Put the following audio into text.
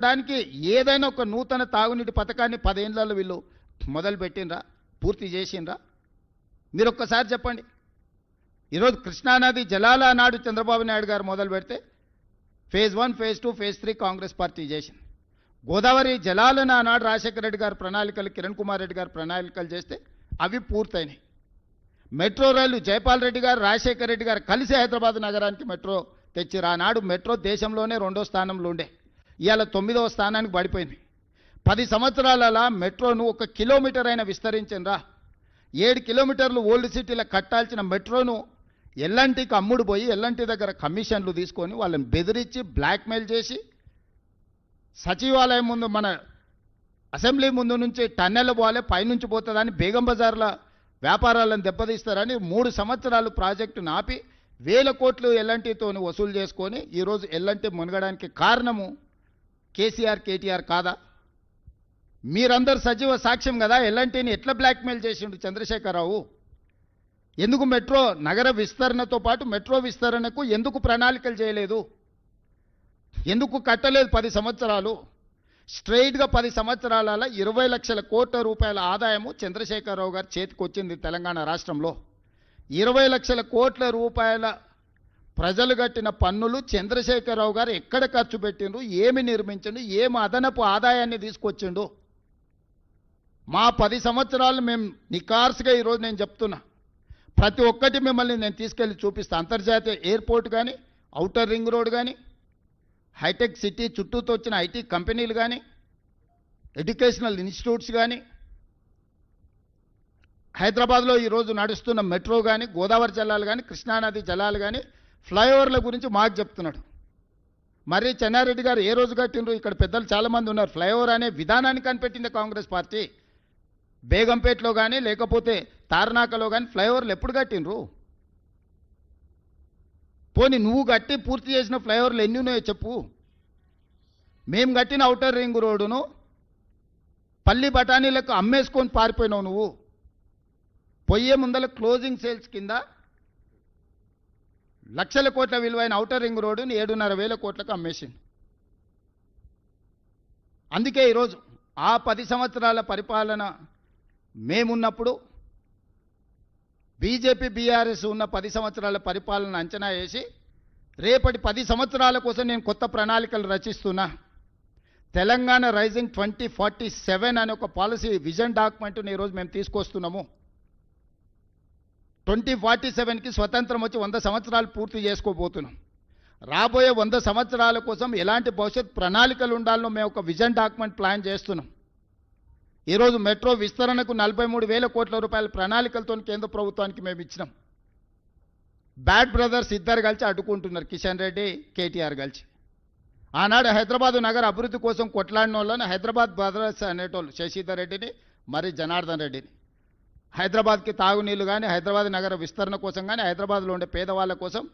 దానికి ఏదైనా ఒక నూతన తాగునీటి పథకాన్ని 10 ఏళ్లలో వీళ్ళు మొదలు పెట్టినరా, పూర్తి చేసిండ్రా? మీరు ఒక్కసారి చెప్పండి. ఈరోజు కృష్ణానది జలాల నాడు చంద్రబాబు నాయుడు గారు మొదలు పెడితే phase 1, phase 2, phase 3 Congress party చేసింది. గోదావరి జలాలను ఆనాడు రాజశేఖర రెడ్డి గారు ప్రణాళికలు, కిరణ్ కుమార్ రెడ్డి గారు ప్రణాళికలు చేస్తే అవి పూర్తయినాయి. మెట్రో రైలు జైపాల్ రెడ్డి గారు, రాజశేఖర రెడ్డి గారు కలిసి హైదరాబాద్ నగరానికి మెట్రో తెచ్చిరు. ఆనాడు మెట్రో దేశంలోనే 2వ స్థానంలో ఉండే, ఇవాళ 9వ స్థానానికి పడిపోయింది. 10 సంవత్సరాల మెట్రోను 1 కిలోమీటర్ అయినా విస్తరించిండ్రా? 7 కిలోమీటర్లు ఓల్డ్ సిటీలో కట్టాల్సిన మెట్రోను ఎల్ఎన్టీకి అమ్ముడు పోయి ఎల్ఎన్టీ దగ్గర కమిషన్లు తీసుకొని వాళ్ళని బెదిరించి బ్లాక్మెయిల్ చేసి సచివాలయం ముందు, మన అసెంబ్లీ ముందు నుంచి టన్నెల్ పోవాలి, పైనుంచి పోతుందని బేగం బజార్ల వ్యాపారాలను దెబ్బతీస్తారని 3 సంవత్సరాలు ప్రాజెక్టును ఆపి 1000 కోట్లు ఎల్ఎన్టీతో వసూలు చేసుకొని ఈరోజు ఎల్ఎన్టీ మునగడానికి కారణము కేసీఆర్, కేటీఆర్ కాదా? మీరందరూ సజీవ సాక్ష్యం కదా. ఎల్ఎన్టీని ఎట్లా బ్లాక్మెయిల్ చేసిండు చంద్రశేఖరరావు? ఎందుకు మెట్రో నగర విస్తరణతో పాటు మెట్రో విస్తరణకు ఎందుకు ప్రణాళికలు చేయలేదు? ఎందుకు కట్టలేదు? 10 సంవత్సరాలు స్ట్రైట్గా 10 సంవత్సరాల 20 లక్షల కోట్ల రూపాయల ఆదాయము చంద్రశేఖరరావు గారి చేతికి వచ్చింది తెలంగాణ రాష్ట్రంలో. 20 లక్షల కోట్ల రూపాయల ప్రజలు కట్టిన పన్నులు చంద్రశేఖరరావు గారు ఎక్కడ ఖర్చు పెట్టిండ్రు, ఏమి నిర్మించిండు, ఏమి అదనపు ఆదాయాన్ని తీసుకొచ్చిండు? మా 10 సంవత్సరాలు మేము నికార్స్గా ఈరోజు నేను చెప్తున్నా, ప్రతి ఒక్కటి మిమ్మల్ని నేను తీసుకెళ్ళి చూపిస్తాను. అంతర్జాతీయ ఎయిర్పోర్ట్ కానీ, ఔటర్ రింగ్ రోడ్ కానీ, హైటెక్ సిటీ చుట్టూతో వచ్చిన ఐటీ కంపెనీలు కానీ, ఎడ్యుకేషనల్ ఇన్స్టిట్యూట్స్ కానీ, హైదరాబాద్లో ఈరోజు నడుస్తున్న మెట్రో కానీ, గోదావరి జలాలు కానీ, కృష్ణానది జలాలు కానీ, ఫ్లైఓవర్ల గురించి మాకు చెప్తున్నాడు. మరి చెన్నారెడ్డి గారు ఏ రోజు కట్టిండ్రు? ఇక్కడ పెద్దలు చాలామంది ఉన్నారు. ఫ్లైఓవర్ అనే విధానాన్ని కనిపెట్టింది కాంగ్రెస్ పార్టీ. బేగంపేటలో కానీ లేకపోతే తార్నాకలో కానీ ఫ్లైఓవర్లు ఎప్పుడు కట్టిండ్రు? పోనీ నువ్వు కట్టి పూర్తి చేసిన ఫ్లైఓవర్లు ఎన్ని ఉన్నాయో చెప్పు. మేము కట్టిన ఔటర్ రింగ్ రోడ్డును పల్లి బఠానీలకు అమ్మేసుకొని పారిపోయినావు నువ్వు. పొయ్యే ముందల క్లోజింగ్ సేల్స్ కింద లక్షల కోట్ల విలువైన ఔటర్ రింగ్ రోడ్డుని 7,500 కోట్లకు అమ్మేసింది. అందుకే ఈరోజు ఆ 10 సంవత్సరాల పరిపాలన మేమున్నప్పుడు, బీజేపీ బీఆర్ఎస్ ఉన్న 10 సంవత్సరాల పరిపాలన అంచనా వేసి రేపటి 10 సంవత్సరాల కోసం నేను కొత్త ప్రణాళికలు రచిస్తున్నా. తెలంగాణ రైజింగ్ 2047 అనే ఒక పాలసీ విజన్ డాక్యుమెంట్ని ఈరోజు మేము తీసుకొస్తున్నాము. 2047కి స్వతంత్రం వచ్చి 100 సంవత్సరాలు పూర్తి చేసుకోబోతున్నాం. రాబోయే 100 సంవత్సరాల కోసం ఎలాంటి భవిష్యత్ ప్రణాళికలు ఉండాలో మేము ఒక విజన్ డాక్యుమెంట్ ప్లాన్ చేస్తున్నాం. ఈరోజు మెట్రో విస్తరణకు 43,000 కోట్ల రూపాయల ప్రణాళికలతో కేంద్ర ప్రభుత్వానికి మేము ఇచ్చినాం. బ్యాడ్ బ్రదర్స్ ఇద్దరు కలిసి అడ్డుకుంటున్నారు, కిషన్ రెడ్డి, కేటీఆర్ కలిసి. ఆనాడు హైదరాబాద్ నగర అభివృద్ధి కోసం కొట్లాడిన వాళ్ళని హైదరాబాద్ బ్రదర్స్ అనేటోళ్ళు, శశిధర్ రెడ్డిని మరి జనార్దన్ రెడ్డిని. హైదరాబాద్కి తాగునీళ్ళు కానీ, హైదరాబాద్ నగర విస్తరణ కోసం కానీ, హైదరాబాద్లో ఉండే పేదవాళ్ళ కోసం